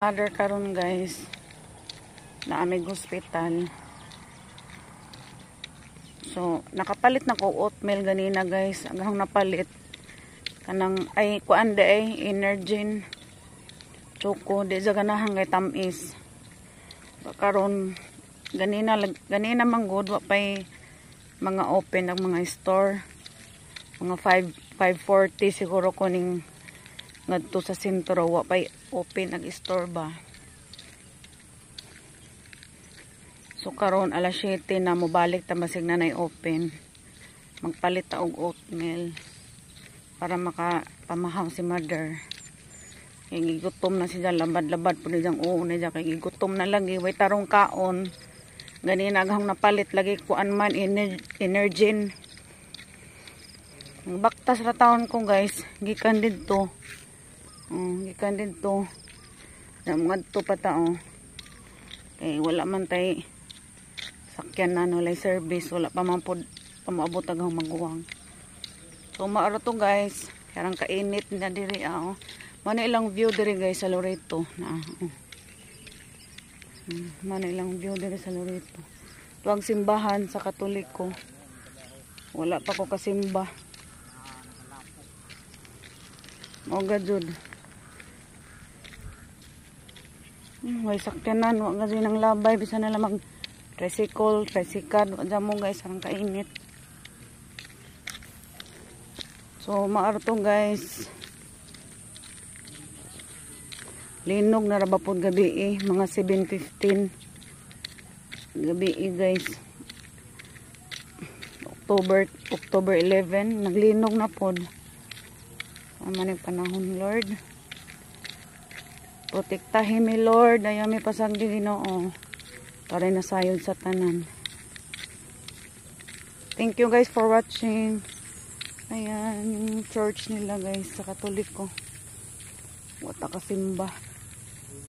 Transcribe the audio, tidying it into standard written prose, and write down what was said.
Other karon guys na amig hospital. So nakapalit na ko oatmeal ganina guys. Agang napalit kanang ay kuan ay Energin choco di sa ganahan kay tamis. Karon ganina manggod wa pay mga open ang mga store. Mga 5:40 siguro kuning ngadto sa sentro wa pay open ang store ba. So karon alas 7 na mobalik ta basig na nay open. Magpalit ta og oatmeal para makapamahaw si mother. Kay gigutom na siya labad-labad pud diyang uon niya kay gigutom na lagi way tarong kaon. Ganina aghang napalit lagi kuan man Energin. Ang baktas ra taon ko guys, gikan didto. Gikan didto. Ngadto pa tao. Kay wala man tay sakyan na walay service, wala pa man pod pamaabot aghang maguwang. So maaro to guys, karang kainit na diri ah. Mano ilang view diri guys sa Loreto na. Mano ilang view diri sa Loreto. Tuwang simbahan sa Katoliko. Wala pa ko kasimba. Oga jud. Way sakyanan wa nga ng labay bisan na lang mag tricycle, wa mo guys ang kainit. So maaro to guys. Linog na rabapod gabi mga 7:15 gabi guys. October 11 naglinog na pod. Aman ang panahon Lord. Protektahin mi Lord, ayaw mi pasagdi Ginoo. Para nasayod sa tanan. Thank you guys for watching. Ayan, yung church nila guys sa Katoliko. Wata kasimba.